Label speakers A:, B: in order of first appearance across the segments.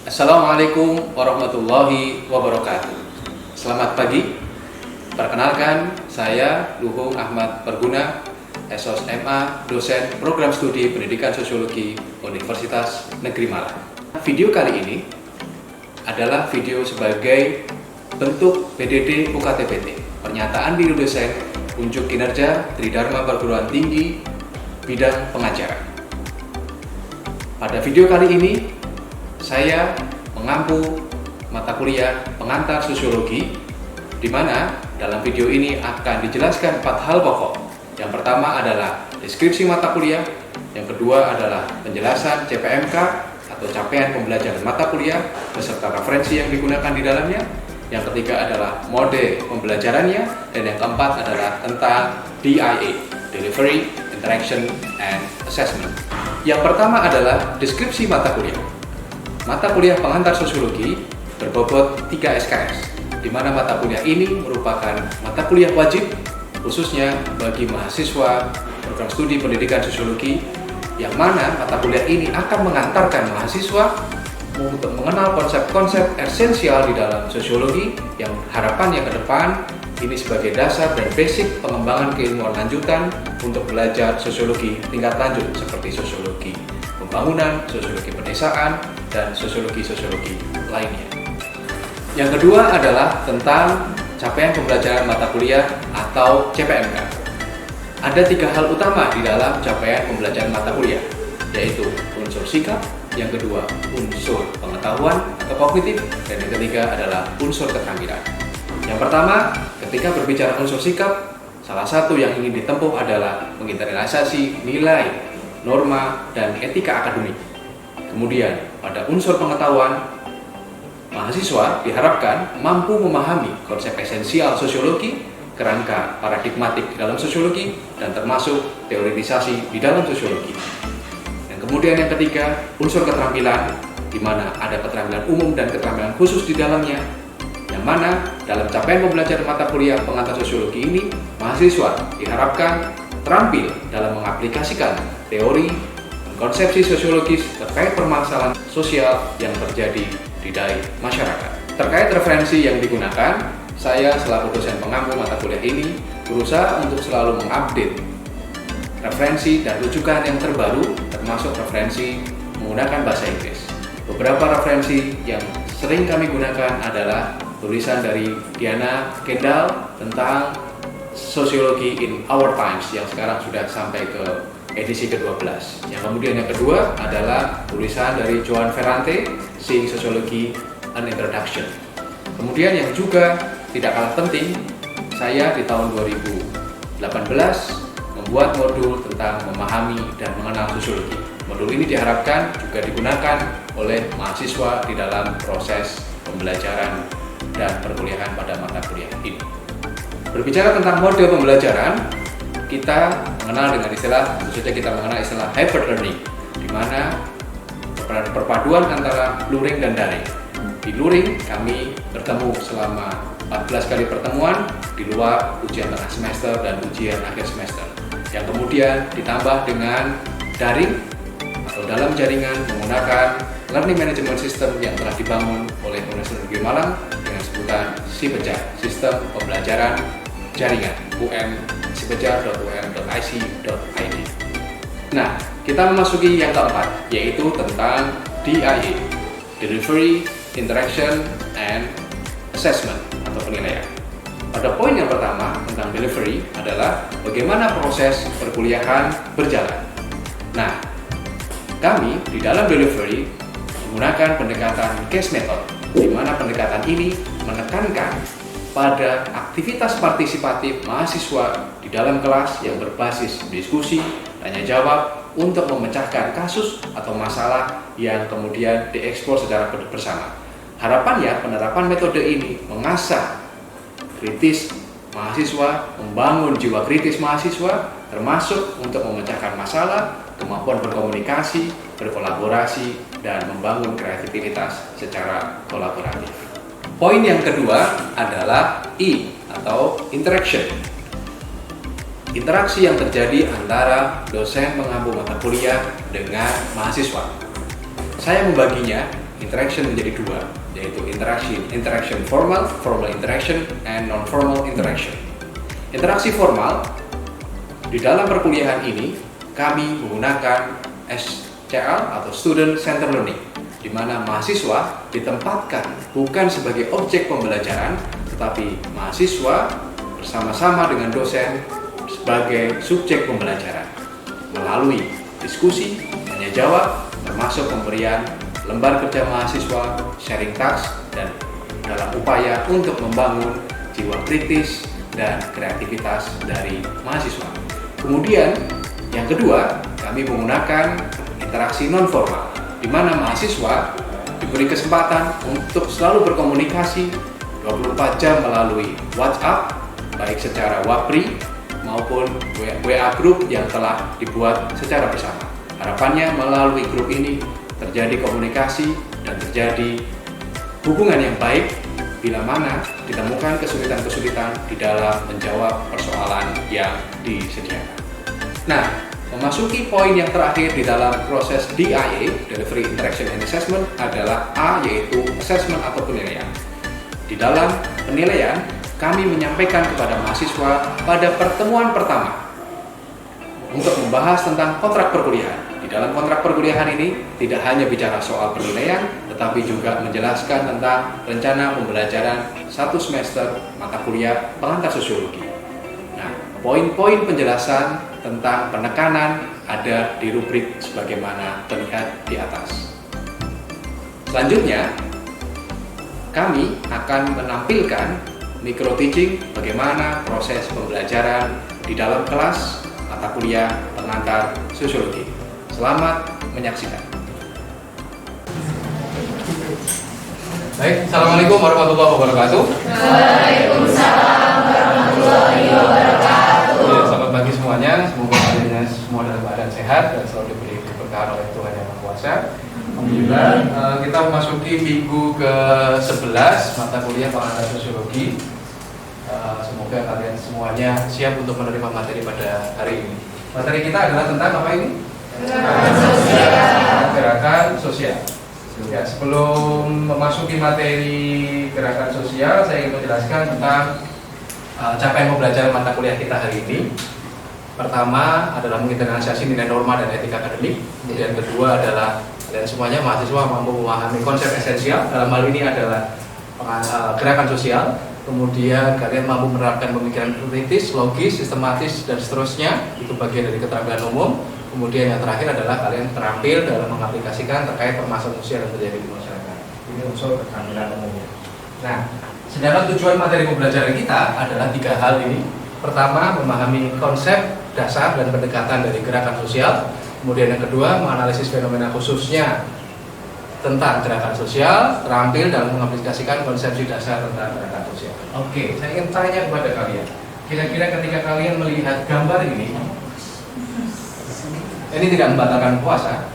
A: Assalamualaikum warahmatullahi wabarakatuh. Selamat pagi. Perkenalkan, saya Luhung Ahmad Perguna, SOS MA, dosen Program Studi Pendidikan Sosiologi Universitas Negeri Malang. Video kali ini adalah video sebagai bentuk PDD UKT-PT, pernyataan diri dosen unjuk kinerja Tridharma Perguruan Tinggi bidang pengajaran. Pada video kali ini, saya mengampu mata kuliah pengantar sosiologi, di mana dalam video ini akan dijelaskan 4 hal pokok. Yang pertama adalah deskripsi mata kuliah, yang kedua adalah penjelasan CPMK atau capaian pembelajaran mata kuliah beserta referensi yang digunakan di dalamnya, yang ketiga adalah mode pembelajarannya, dan yang keempat adalah tentang DIA, Delivery, Interaction, and Assessment. Yang pertama adalah deskripsi mata kuliah. Mata kuliah pengantar sosiologi berbobot 3 SKS, di mana mata kuliah ini merupakan mata kuliah wajib khususnya bagi mahasiswa program studi pendidikan sosiologi, yang mana mata kuliah ini akan mengantarkan mahasiswa untuk mengenal konsep-konsep esensial di dalam sosiologi yang harapannya ke depan ini sebagai dasar dan basic pengembangan keilmuan lanjutan untuk belajar sosiologi tingkat lanjut seperti sosiologi pembangunan, sosiologi pedesaan, dan sosiologi-sosiologi lainnya. Yang kedua adalah tentang capaian pembelajaran mata kuliah atau CPMK. Ada 3 hal utama di dalam capaian pembelajaran mata kuliah, yaitu unsur sikap, yang kedua unsur pengetahuan atau kognitif, dan yang ketiga adalah unsur keterampilan. Yang pertama, ketika berbicara unsur sikap, salah satu yang ingin ditempuh adalah menginternalisasi nilai, norma, dan etika akademik. Kemudian, pada unsur pengetahuan, mahasiswa diharapkan mampu memahami konsep esensial sosiologi, kerangka paradigmatik di dalam sosiologi, dan termasuk teoritisasi di dalam sosiologi. Dan kemudian yang ketiga, unsur keterampilan, di mana ada keterampilan umum dan keterampilan khusus di dalamnya, yang mana dalam capaian pembelajaran mata kuliah pengantar sosiologi ini, mahasiswa diharapkan terampil dalam mengaplikasikan teori dan konsepsi sosiologis terkait permasalahan sosial yang terjadi di masyarakat. Terkait referensi yang digunakan, saya selaku dosen pengampu mata kuliah ini berusaha untuk selalu mengupdate referensi dan rujukan yang terbaru, termasuk referensi menggunakan bahasa Inggris. Beberapa referensi yang sering kami gunakan adalah tulisan dari Diana Kendall tentang Sociology in Our Times yang sekarang sudah sampai ke edisi ke-12. Yang kemudian yang kedua adalah tulisan dari Joan Ferrante, Seeing Sociology an Introduction. Kemudian yang juga tidak kalah penting, saya di tahun 2018 membuat modul tentang memahami dan mengenal sosiologi. Modul ini diharapkan juga digunakan oleh mahasiswa di dalam proses pembelajaran dan perkuliahan pada mata kuliah ini. Berbicara tentang mode pembelajaran, kita mengenal dengan istilah, tentu saja kita mengenal istilah hybrid learning, di mana perpaduan antara luring dan daring. Di luring kami bertemu selama 14 kali pertemuan di luar ujian tengah semester dan ujian akhir semester, yang kemudian ditambah dengan daring atau dalam jaringan menggunakan learning management system yang telah dibangun oleh Universitas Negeri Malang dengan sebutan SIPEJAR, Sistem Pembelajaran Jaringan, umsipejar.um.ic.id. Nah, kita memasuki yang keempat, yaitu tentang DIA, Delivery, Interaction, and Assessment atau penilaian. Pada poin yang pertama tentang delivery adalah bagaimana proses perkuliahan berjalan. Nah, kami di dalam delivery menggunakan pendekatan case method, di mana pendekatan ini menekankan pada aktivitas partisipatif mahasiswa di dalam kelas yang berbasis diskusi, tanya jawab untuk memecahkan kasus atau masalah yang kemudian dieksplor secara bersama. Harapannya penerapan metode ini mengasah kritis mahasiswa, membangun jiwa kritis mahasiswa, termasuk untuk memecahkan masalah, kemampuan berkomunikasi, berkolaborasi, dan membangun kreativitas secara kolaboratif. Poin yang kedua adalah I atau interaction. Interaksi yang terjadi antara dosen pengampu mata kuliah dengan mahasiswa. Saya membaginya interaction menjadi dua, yaitu interaction formal interaction, and non-formal interaction. Interaksi formal di dalam perkuliahan ini kami menggunakan SCL atau Student Center Learning, di mana mahasiswa ditempatkan bukan sebagai objek pembelajaran, tetapi mahasiswa bersama-sama dengan dosen sebagai subjek pembelajaran melalui diskusi, tanya jawab, termasuk pemberian lembar kerja mahasiswa, sharing task, dan dalam upaya untuk membangun jiwa kritis dan kreativitas dari mahasiswa. Kemudian yang kedua, kami menggunakan interaksi non formal, di mana mahasiswa diberi kesempatan untuk selalu berkomunikasi 24 jam melalui WhatsApp, baik secara WhatsApp maupun WA group yang telah dibuat secara bersama. Harapannya melalui grup ini terjadi komunikasi dan terjadi hubungan yang baik bila mana ditemukan kesulitan-kesulitan di dalam menjawab persoalan yang disediakan. Nah, memasuki poin yang terakhir di dalam proses DIA, Delivery Interaction and Assessment, adalah A, yaitu assessment atau penilaian. Di dalam penilaian, kami menyampaikan kepada mahasiswa pada pertemuan pertama untuk membahas tentang kontrak perkuliahan. Di dalam kontrak perkuliahan ini tidak hanya bicara soal penilaian, tetapi juga menjelaskan tentang rencana pembelajaran 1 semester mata kuliah pengantar sosiologi. Nah, poin-poin penjelasan tentang penekanan ada di rubrik sebagaimana terlihat di atas. Selanjutnya, kami akan menampilkan micro teaching bagaimana proses pembelajaran di dalam kelas mata kuliah pengantar sosiologi. Selamat menyaksikan. Baik, Assalamualaikum warahmatullahi wabarakatuh.
B: Waalaikumsalam warahmatullahi wabarakatuh.
A: Ya, selamat pagi semuanya. Semoga kalian semua dalam keadaan sehat dan selalu diberi keberkahan oleh Tuhan Yang Maha Kuasa. Alhamdulillah, kita memasuki minggu ke-11 mata kuliah pengantar sosiologi. Semoga kalian semuanya siap untuk menerima materi pada hari ini. Materi kita adalah tentang apa ini? Gerakan sosial. Ya, sebelum memasuki materi gerakan sosial, saya ingin menjelaskan tentang capaian pembelajaran mata kuliah kita hari ini. Pertama adalah menginternalisasi nilai norma dan etika akademik. Kemudian kedua adalah kalian semuanya mahasiswa mampu memahami konsep esensial. Dalam hal ini adalah gerakan sosial. Kemudian kalian mampu menerapkan pemikiran kritis, logis, sistematis, dan seterusnya. Itu bagian dari keterampilan umum. Kemudian yang terakhir adalah kalian terampil dalam mengaplikasikan terkait permasalahan sosial yang terjadi di masyarakat. Ini unsur keterampilan umumnya. Nah, sedangkan tujuan materi pembelajaran kita adalah 3 hal ini. Pertama, memahami konsep dasar dan pendekatan dari gerakan sosial. Kemudian yang kedua, menganalisis fenomena khususnya tentang gerakan sosial, terampil dalam mengaplikasikan konsepsi dasar tentang gerakan sosial. Oke, saya ingin tanya kepada kalian. Kira-kira ketika kalian melihat gambar ini tidak membatalkan puasa.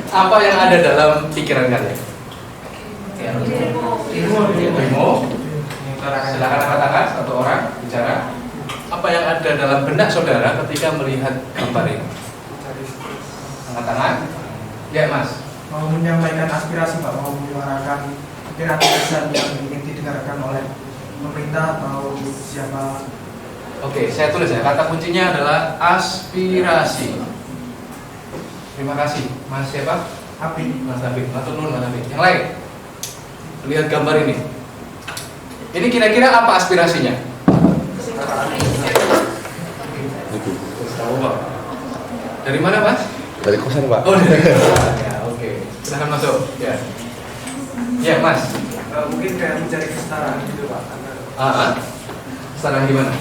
A: Apa yang ada dalam pikiran kalian? Demo. Silakan katakan satu orang bicara. Apa yang ada dalam benak saudara ketika melihat gambar ini? Angkat tangan. Ya, Mas.
C: Mau menyampaikan aspirasi, Pak, mau menyuarakan pikiran yang ingin didengarkan oleh pemerintah atau siapa.
A: Oke, saya tulis ya. Kata kuncinya adalah aspirasi. Terima kasih, Mas siapa?
C: Habib.
A: Mas Habib. Matur nuwun, Mas Habib. Yang lain, lihat gambar ini. Ini kira-kira apa aspirasinya? Tahu, Pak. Dari mana, Mas?
D: Dari kosan, Pak.
A: Oh, dari kosan. Ya, oke. Silahkan masuk. Ya. Ya, Mas.
C: Mungkin kayak mencari kesetaraan gitu, Pak.
A: Kesetaraan gimana?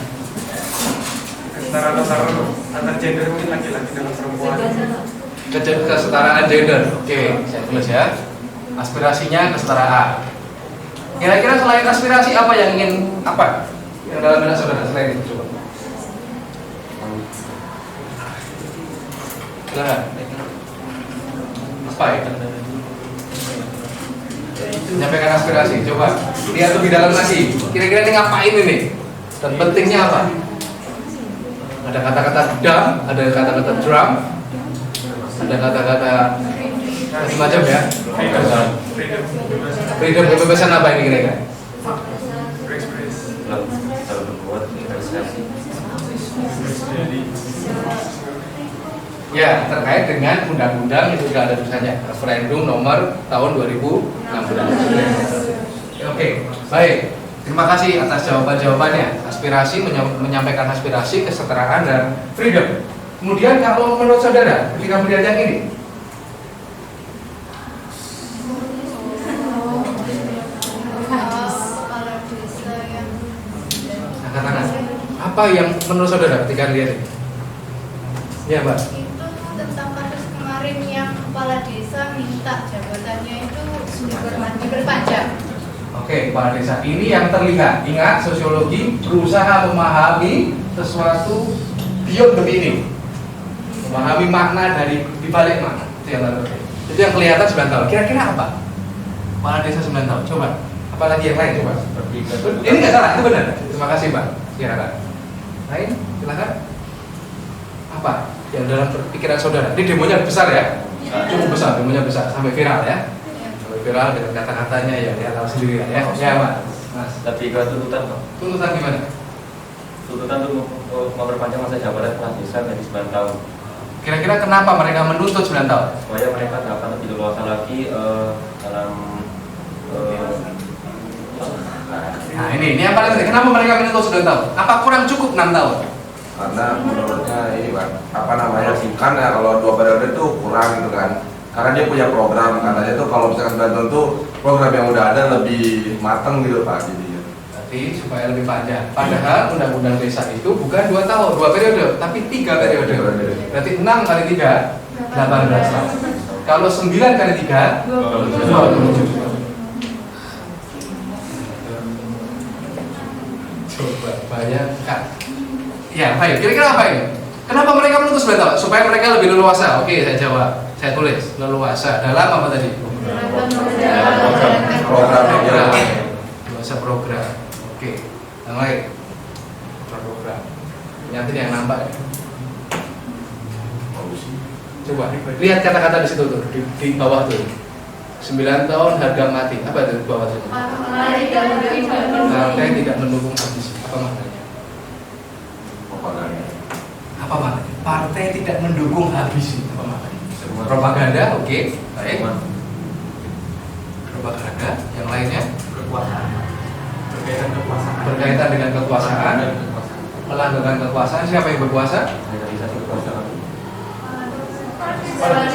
C: Kesetaraan antar gender, mungkin laki-laki dan perempuan.
A: Kesetaraan gender. Oke, saya tulis ya. Aspirasinya kesetaraan. Kira-kira selain aspirasi apa yang ingin apa? Yang dalam benak saudara selain itu coba. Silakan. Apa ya? Menyampaikan aspirasi. Coba lihat lebih dalam lagi. Kira-kira ini ngapain ini? Dan pentingnya apa? Ada kata-kata drum, ada kata-kata drum, ada kata-kata Macam-macam ya. Freedom kebebasan apa ini kira-kira? Ya, terkait dengan undang-undang itu juga ada tulisannya, referendum nomor tahun 2016. Oke, baik. Terima kasih atas jawaban-jawabannya. Aspirasi, menyampaikan aspirasi, kesetaraan dan freedom. Kemudian kalau menurut saudara, ketika melihat yang ini, angkat-angkat. Apa yang menurut saudara ketika lihat ini? Ya, Mbak.
B: Itu tentang kasus kemarin yang kepala desa minta jabatannya itu diperpanjang.
A: Oke, kepala desa ini yang terlihat. Ingat, sosiologi berusaha memahami sesuatu beyond the meaning, memahami makna dari dibalik makna. Itu yang kelihatan 9 tahun. Kira-kira apa? Kepala desa 9 tahun. Coba. Apalagi yang lain coba. Ini nggak salah, itu benar. Terima kasih, Pak. Silakan. Lain, silakan. Apa yang dalam pikiran saudara? Ini demonya besar ya? Cukup besar, demonya besar sampai viral ya. Viral dengan kata-katanya ya, dia tahu sendiri ya. Ya, Mas.
D: Lebih ke tuntutan, Pak.
A: Tuntutan gimana?
D: Tuntutan untuk memperpanjang masa jabatan kepala desa dari 9 tahun.
A: Kira-kira kenapa mereka menuntut 9 tahun?
D: Supaya mereka dapat lebih leluasa lagi dalam
A: Nah, ini yang paling penting. Kenapa mereka menuntut 9 tahun? Apa kurang cukup 6 tahun?
E: Karena menurutnya ini Pak, apa namanya sih, kan ya kalau 2 periode itu kurang gitu kan. Karena dia punya program, katanya tuh kalau misalkan 9 tahun tuh program yang udah ada lebih matang gitu Pak.
A: Jadi supaya lebih panjang. Padahal undang-undang desa itu bukan 2 tahun, 2 periode, tapi 3 periode. Berarti 6 kali 3, 18 tahun. Kalau 9 kali 3, 27. Coba bayangkan. Ya, baik. Kira-kira apa ini? Kenapa mereka menuntut 9 tahun? Supaya mereka lebih leluasa. Oke, saya jawab. Saya tulis leluasa dalam apa tadi?
E: Program.
A: Leluasa program. Oke. Yang lain. Program. Nanti yang nampak. Ya. Coba lihat kata-kata di situ tuh, di bawah tuh. 9 tahun harga mati. Apa itu di bawah situ? Partai tidak mendukung habis. Apa maknanya? Apa maknanya? Partai tidak mendukung habis. Apa maknanya? Propaganda, oke. Baik. Propaganda. Yang lainnya? Berkaitan dengan kekuasaan. Melanggarkan kekuasaan. Siapa yang berkuasa?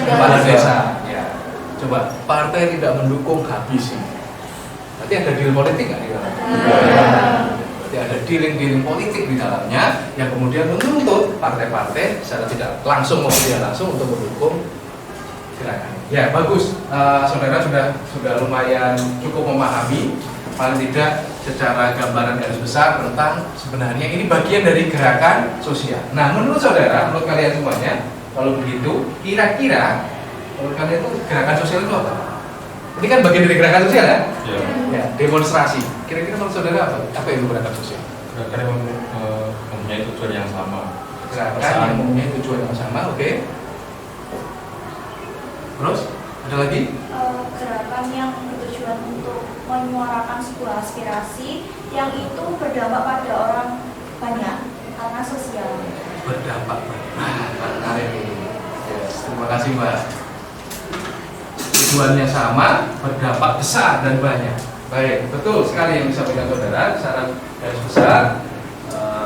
A: Kepala desa. Ya. Coba, partai tidak mendukung habis. Berarti ada deal politik nggak di dalamnya? Berarti ada dealing politik di dalamnya yang kemudian menuntut partai-partai secara tidak langsung maupun tidak langsung untuk mendukung gerakan. Ya, bagus. Saudara sudah lumayan cukup memahami, paling tidak secara gambaran garis besar tentang sebenarnya ini bagian dari gerakan sosial. Nah, menurut saudara, menurut kalian semuanya, kalau begitu, kira-kira menurut kalian itu gerakan sosial itu apa? Ini kan bagian dari gerakan sosial ya? Ya, demonstrasi. Kira-kira menurut saudara apa? Apa itu gerakan sosial?
F: Gerakan yang mempunyai tujuan yang sama.
A: Gerakan yang mempunyai tujuan yang sama, oke. Terus, ada lagi?
G: Gerakan yang bertujuan untuk menyuarakan sebuah aspirasi yang itu berdampak pada orang banyak karena sosial.
A: Berdampak banyak. Yes, terima kasih Mbak. Tujuannya sama, berdampak besar dan banyak. Baik, betul sekali yang disampaikan saudara. Secara garis besar,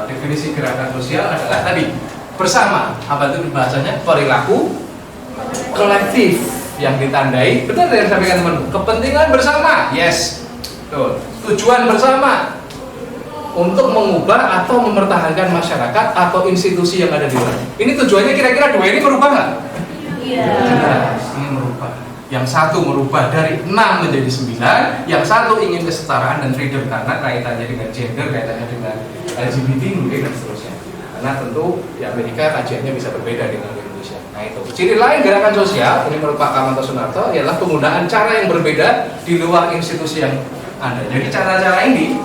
A: definisi gerakan sosial adalah tadi bersama. Apa itu bahasanya? Perilaku kolektif yang ditandai, benar yang disampaikan teman. Kepentingan bersama, yes, betul. Tujuan bersama untuk mengubah atau mempertahankan masyarakat atau institusi yang ada di luar. Ini tujuannya kira-kira dua ini merubah nggak?
G: Iya.
A: Ingin merubah. Yang satu merubah dari 6 menjadi 9, yang satu ingin kesetaraan dan freedom karena kaitannya dengan gender, kaitannya dengan LGBT mungkin dan seterusnya. Karena tentu di Amerika kajiannya bisa berbeda dengan di Indonesia. Nah itu. Ciri lain gerakan sosial ini menurut Pak Kamanto Sunarto ialah penggunaan cara yang berbeda di luar institusi yang ada. Jadi cara-cara ini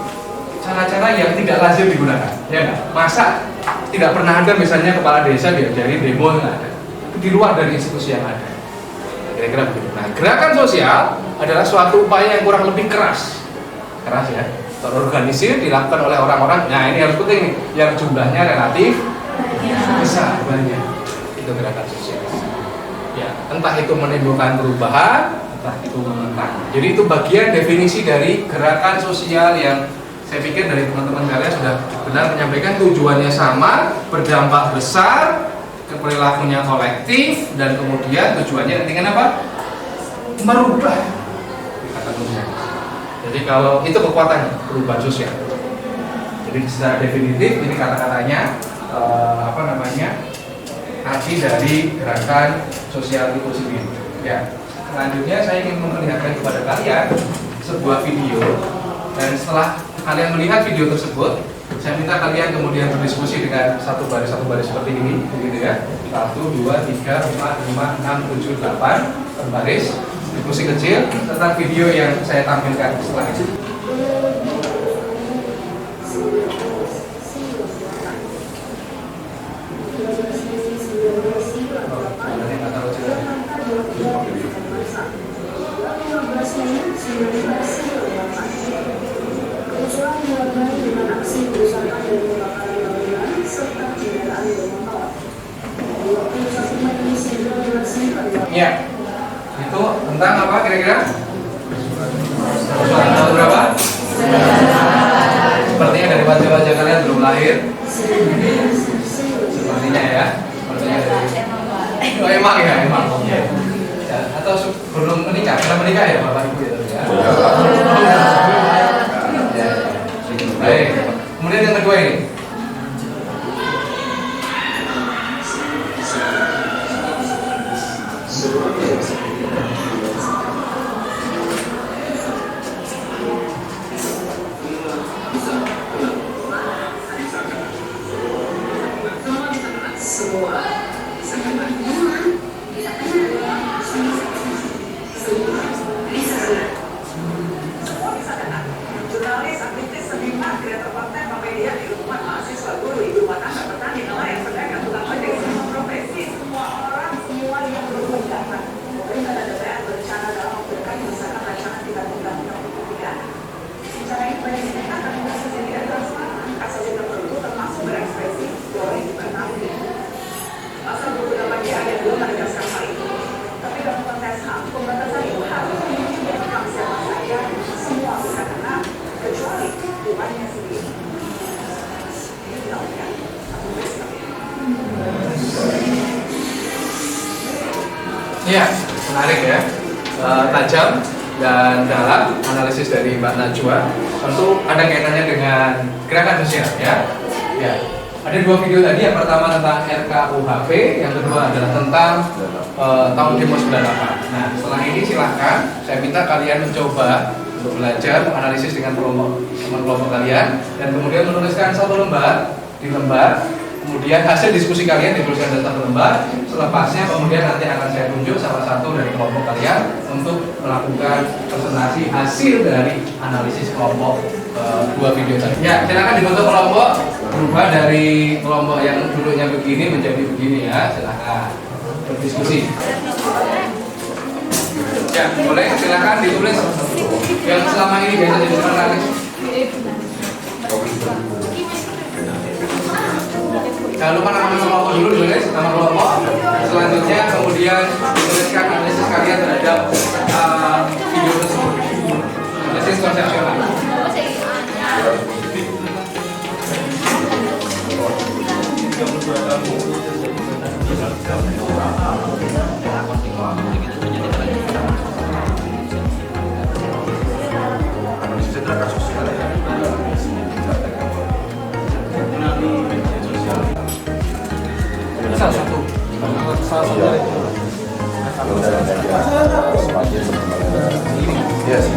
A: cara-cara yang tidak lazim digunakan, ya nggak? Masa tidak pernah ada misalnya kepala desa diajari demo nggak ada, di luar dari institusi yang ada. Kira-kira begitu. Nah, gerakan sosial adalah suatu upaya yang kurang lebih keras ya, terorganisir, dilakukan oleh orang-orang. Nah, ini harus penting nih, yang jumlahnya relatif besar, banyak. Itu gerakan sosial. Ya, entah itu menimbulkan perubahan, entah itu menentang. Jadi itu bagian definisi dari gerakan sosial yang saya pikir dari teman-teman kalian sudah benar menyampaikan tujuannya sama, berdampak besar, perilakunya kolektif, dan kemudian tujuannya intinya apa? Merubah kata sosial. Jadi kalau itu kekuatannya perubahan sosial. Jadi secara definitif ini kata-katanya arti dari gerakan sosial inklusif ini. Ya, selanjutnya saya ingin memperlihatkan kepada kalian sebuah video, dan setelah kalian melihat video tersebut, saya minta kalian kemudian berdiskusi dengan satu baris seperti ini, begitu ya. 1, 2, 3, 4, 5, 6, 7, 8 per baris. Diskusi kecil tentang video yang saya tampilkan setelah itu. Ya, itu tentang apa kira-kira? Persoalan tahun berapa? Sepertinya dari wajah-wajah kalian belum lahir. Sepertinya ya. Sepertinya dari. Oh, emang ya. Ya, atau belum menikah? Karena menikah ya Bapak Ibu ya. Ya. Baik. Kemudian yang kedua ini. Iya, menarik ya, tajam dan dalam analisis dari Mbak Najwa. Tentu ada kaitannya dengan gerakan sosial ya. Ya, ada dua video tadi. Yang pertama tentang RKUHP, yang kedua adalah tentang tahun demo 98. Nah, setelah ini silahkan saya minta kalian mencoba untuk belajar menganalisis dengan teman kelompok kalian, dan kemudian menuliskan satu lembar di lembar. Kemudian hasil diskusi kalian dituliskan dalam satu lembar. Selepasnya kemudian nanti akan saya tunjuk salah satu dari kelompok kalian untuk melakukan presentasi hasil dari analisis kelompok dua video tadi. Ya, silakan dibentuk kelompok, berubah dari kelompok yang dulunya begini menjadi begini ya. Silakan berdiskusi. Ya, boleh silakan ditulis yang selama ini biasa jadi analis. Jangan lupa nama kelompok dulu ditulis, nama kelompok. Selanjutnya kemudian dituliskan analisis kalian terhadap video tersebut. Analisis konsepsional. Salah satu dari itu.
E: Yes.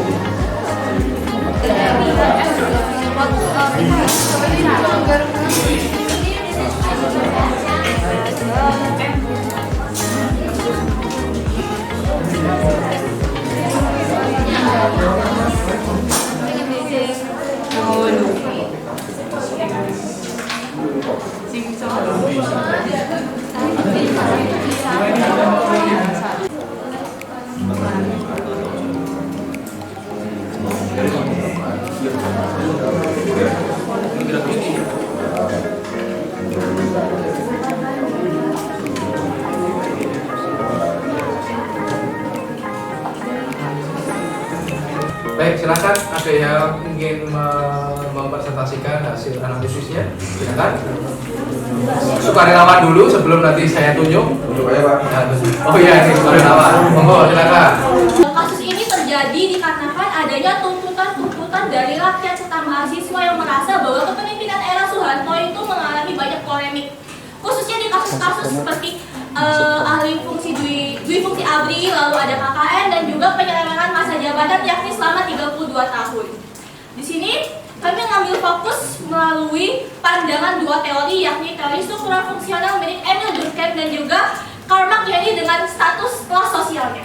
A: ada yang ingin mempresentasikan hasil analisisnya? Silakan. Sukarelawan dulu sebelum nanti saya tunjuk.
E: Tunjuk aja Pak.
A: Oh iya, ini sukarelawan. Monggo silakan.
G: Kasus ini terjadi dikarenakan adanya tuntutan dari rakyat serta mahasiswa yang merasa bahwa kepemimpinan era Soeharto itu mengalami banyak polemik, khususnya di kasus-kasus seperti ahli fungsi dui fungsi ABRI, lalu ada KKN dan juga penyelewengan masa jabatan yakni selama 32 tahun. Di sini kami mengambil fokus melalui pandangan dua teori, yakni teori suprafungsional milik Emil Durkheim dan juga Karl Marx dengan status kelas sosialnya.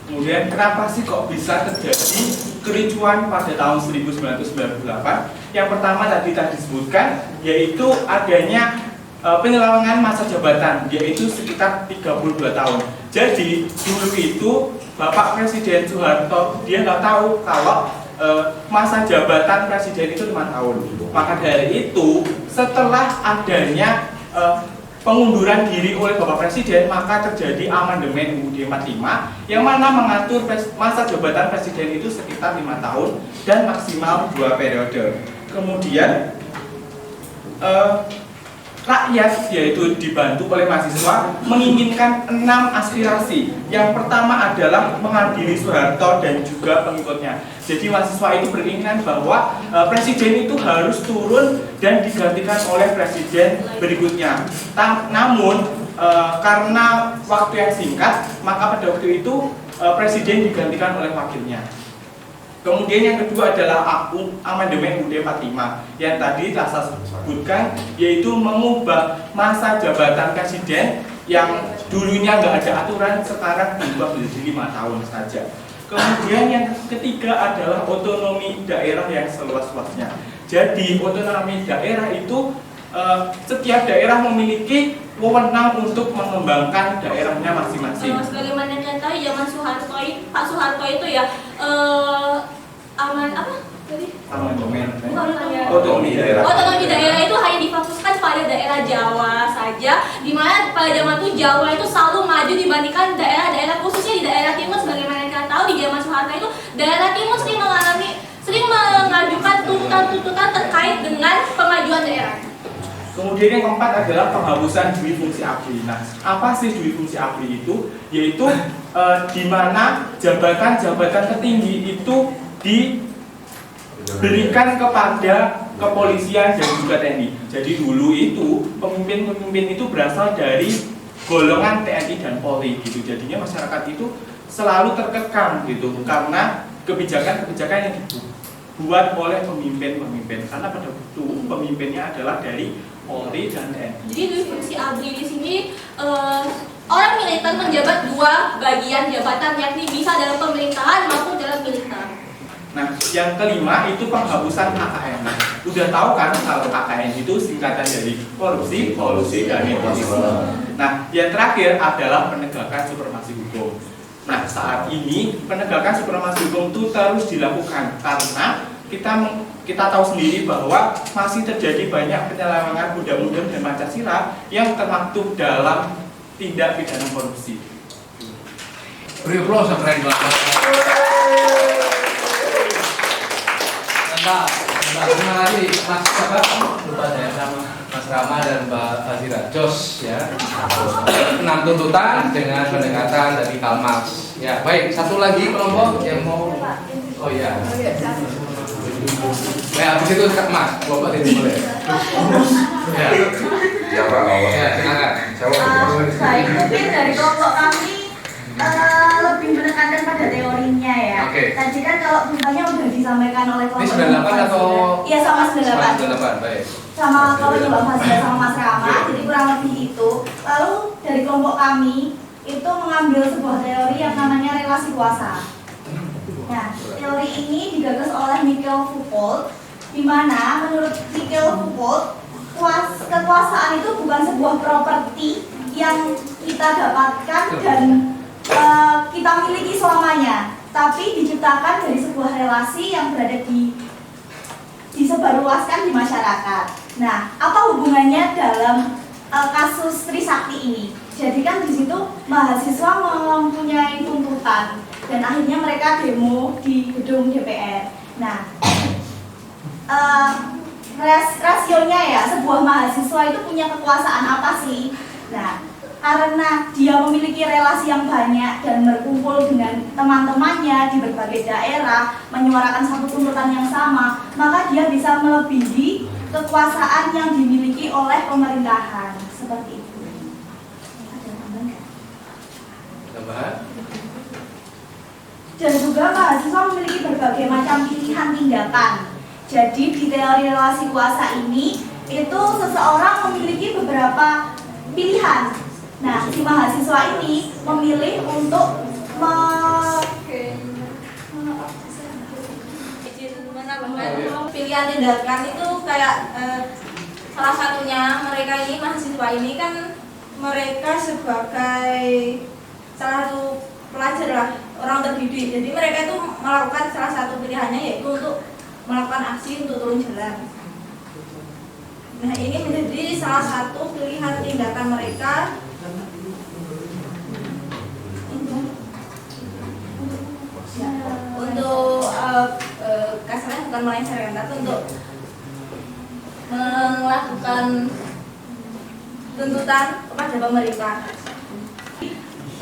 H: Kemudian kenapa sih kok bisa terjadi kericuan pada tahun 1998? Yang pertama tadi disebutkan, yaitu adanya penyelewengan masa jabatan, yaitu sekitar 32 tahun. Jadi dulu itu Bapak Presiden Soeharto dia nggak tahu kalau masa jabatan presiden itu 5 tahun. Maka dari itu setelah adanya pengunduran diri oleh Bapak Presiden, maka terjadi amandemen UUD 45 yang mana mengatur masa jabatan presiden itu sekitar 5 tahun dan maksimal 2 periode. Kemudian rakyat, yaitu dibantu oleh mahasiswa, menginginkan 6 aspirasi. Yang pertama adalah mengadili Soeharto dan juga pengikutnya. Jadi mahasiswa itu beringinan bahwa presiden itu harus turun dan digantikan oleh presiden berikutnya. Namun karena waktu yang singkat, maka pada waktu itu presiden digantikan oleh wakilnya. Kemudian yang kedua adalah amandemen UUD 45 yang tadi telah saya sebutkan, yaitu mengubah masa jabatan presiden yang dulunya nggak ada aturan, sekarang berubah menjadi 5 tahun saja. Kemudian yang ketiga adalah otonomi daerah yang seluas-luasnya. Jadi otonomi daerah itu setiap daerah memiliki wewenang untuk mengembangkan daerahnya masing-masing.
G: Sebagaimana kita tahu zaman Soeharto, Pak Soeharto itu ya
E: Otonomi daerah.
G: Otonomi daerah itu hanya difokuskan pada daerah Jawa saja, di mana pada zaman itu Jawa itu selalu maju dibandingkan daerah-daerah, khususnya di daerah timur. Sebagaimana kita tahu di zaman Soeharto itu daerah timur sering mengajukan tuntutan-tuntutan terkait dengan pemajuan daerah.
H: Kemudian yang keempat adalah penghapusan dui fungsi ABRI. Nah, apa sih dui fungsi ABRI itu? Yaitu di mana jabatan-jabatan tertinggi itu diberikan kepada kepolisian dan juga TNI. Jadi dulu itu pemimpin-pemimpin itu berasal dari golongan TNI dan Polri gitu. Jadinya masyarakat itu selalu terkekang gitu karena kebijakan-kebijakan yang dibuat oleh pemimpin-pemimpin. Karena pada waktu pemimpinnya adalah dari Polri dan TNI.
G: Jadi dui fungsi ABRI di sini orang militer menjabat 2 bagian jabatan, yakni bisa dalam pemerintahan maupun dalam militer.
H: Nah, yang kelima itu penghapusan KKN. Nah, udah tahu kan kalau KKN itu singkatan dari korupsi, kolusi, dan nepotisme. Nah, yang terakhir adalah penegakan supremasi hukum. Nah, saat ini penegakan supremasi hukum itu terus dilakukan karena kita tahu sendiri bahwa masih terjadi banyak penyelewengan undang-undang dan Pancasila yang termaktub dalam tindak pidana korupsi.
A: Beri aplaus yang keren banget. Terima kasih Mas siapa? Lupa saya nama Mas Rama dan Mbak Azira. Jos ya. 6 tuntutan dengan pendekatan dari Karl Marx. Ya, baik. Satu lagi kelompok yang mau. Oh iya. Ya, habis itu Kak Mas, Bapak tidak boleh. Ya.
E: Ya Pak,
A: Ya, silakan.
I: Baik, mungkin dari kelompok kami lebih menekankan pada teorinya ya.
A: Oke.
I: Tadi kan kalau bunganya udah disampaikan oleh
A: Ini
I: kelompok
A: 98 atau?
I: Iya sama 98.
A: 98, baik.
I: Sama kalau Mbak Fazila sama Mas Rama, jadi kurang lebih itu. Lalu dari kelompok kami itu mengambil sebuah teori yang namanya relasi kuasa. Nah, teori ini digagas oleh Michel Foucault, di mana menurut Michel Foucault kekuasaan itu bukan sebuah properti yang kita dapatkan dan kita miliki selamanya, tapi diciptakan dari sebuah relasi yang berada disebarluaskan di masyarakat. Nah, apa hubungannya dalam kasus Trisakti ini? Jadi kan di situ mahasiswa mempunyai tuntutan dan akhirnya mereka demo di gedung DPR. Nah, rasionya ya, sebuah mahasiswa itu punya kekuasaan apa sih? Nah, karena dia memiliki relasi yang banyak dan berkumpul dengan teman-temannya di berbagai daerah, menyuarakan satu tuntutan yang sama, maka dia bisa melebihi kekuasaan yang dimiliki oleh pemerintahan. Seperti itu. Ada tambahan nggak?
A: Tambahan?
I: Dan juga mahasiswa memiliki berbagai macam pilihan tindakan. Jadi di teori relasi kuasa ini, itu seseorang memiliki beberapa pilihan. Nah, si mahasiswa ini memilih untuk
G: pilihan tindakan itu kayak salah satunya mereka ini mahasiswa ini kan mereka sebagai salah satu pelajar lah, orang terdidik. Jadi mereka itu melakukan salah satu pilihannya yaitu untuk melakukan aksi untuk turun jalan. Nah, ini menjadi salah satu pilihan tindakan mereka untuk kasarnya bukan melengsarkan, tapi untuk melakukan tuntutan kepada pemerintah.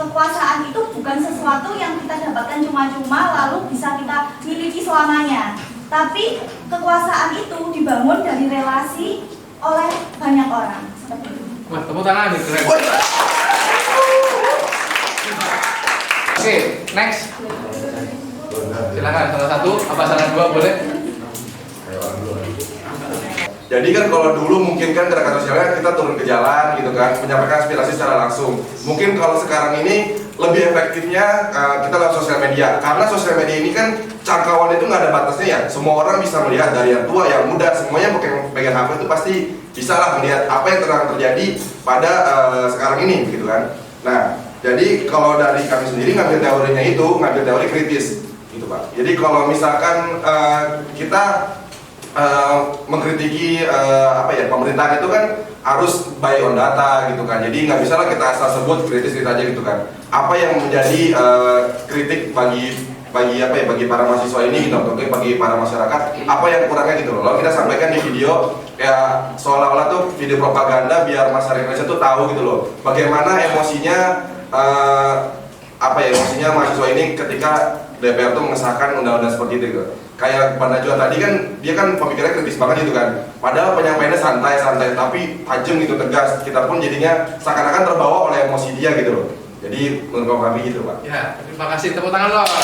I: kekuasaan itu bukan sesuatu yang kita dapatkan cuma-cuma lalu bisa kita miliki selamanya. Tapi kekuasaan itu dibangun dari relasi oleh banyak orang. Seperti itu.
A: Wah, tepuk tangan nih, keren. Oke, next. Silakan salah satu, apa salah dua boleh?
E: Jadi kan kalau dulu mungkin kan gerakan sosialnya kita turun ke jalan gitu kan, menyampaikan aspirasi secara langsung. Mungkin kalau sekarang ini lebih efektifnya kita lewat sosial media, karena sosial media ini kan jangkauan itu nggak ada batasnya ya. Semua orang bisa melihat, dari yang tua, yang muda, semuanya pegang HP itu pasti bisa lah melihat apa yang sedang terjadi pada sekarang ini gitu kan. Nah, jadi kalau dari kami sendiri ngambil teorinya itu, ngambil teori kritis gitu Pak. Jadi kalau misalkan kita mengkritiki pemerintahan itu kan harus by on data gitu kan. Jadi nggak bisa lah kita asal sebut kritis aja gitu kan. Apa yang menjadi kritik bagi para mahasiswa ini gitu, atau bagi para masyarakat, apa yang kurangnya gitu loh. Lalu kita sampaikan di video kayak seolah-olah tuh video propaganda biar masyarakat Indonesia tuh tahu gitu loh. Bagaimana emosinya emosinya mahasiswa ini ketika DPR tuh mengesahkan undang-undang seperti itu gitu. Kayak Pak Najwa tadi kan, dia kan pemikirannya kritis banget gitu kan. Padahal penyampaiannya santai-santai, tapi tajam gitu, tegas. Kita pun jadinya seakan-akan terbawa oleh emosi dia gitu loh. Jadi menurut kami gitu Pak.
A: Ya, terima kasih, tepuk tangan loh. Nah,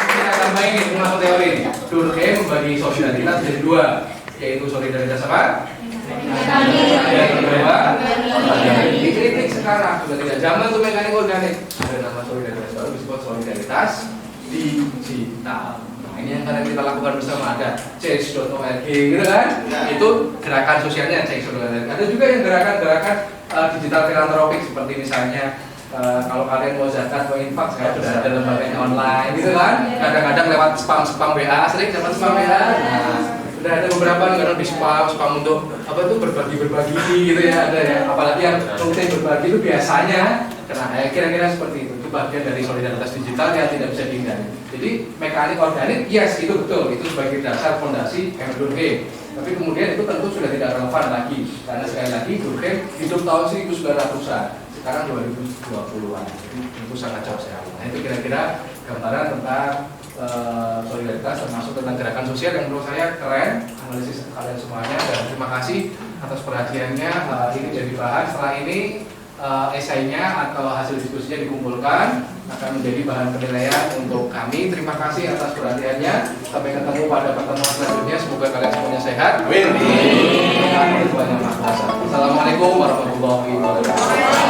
A: kita tambahin nih pengakuan teori ini. Durkheim membagi solidaritas jadi dua, yaitu solidaritas apa? Yang kedua, dikritik sekarang sudah tidak zaman tuh mekanik organik. Ada nama solidaritas baru disebut solidaritas digital. Nah, ini yang kadang kita lakukan bersama, ada change.org gitu kan? Itu gerakan sosialnya change.org. Ada juga yang gerakan-gerakan digital filantropik seperti misalnya kalau kalian mau zakat, mau infak, saya sudah ada lembaganya online gitu kan? Kadang-kadang lewat spam WA, sering dapat spam WA. Nah, udah ada beberapa kadang di spam untuk apa itu berbagi gitu ya, ada ya. Apalagi yang rutin berbagi itu biasanya kira-kira seperti itu. Itu bagian dari solidaritas digital yang tidak bisa dihindari. Jadi mekanik organik, yes itu betul, itu sebagai dasar fondasi Durkheim. Tapi kemudian itu tentu sudah tidak relevan lagi, karena sekali lagi Durkheim hidup tahun 1900-an, sekarang 2020-an, jadi tentu sangat jauh sekali. Nah itu kira-kira gambaran tentang solidaritas, termasuk tentang gerakan sosial yang menurut saya keren, analisis kalian semuanya, dan terima kasih atas perhatiannya. Ini jadi bahan, setelah ini esainya atau hasil diskusinya dikumpulkan, akan menjadi bahan penilaian untuk kami. Terima kasih atas perhatiannya, sampai ketemu pada pertemuan selanjutnya, semoga kalian semuanya sehat. Amin. Assalamualaikum warahmatullahi wabarakatuh.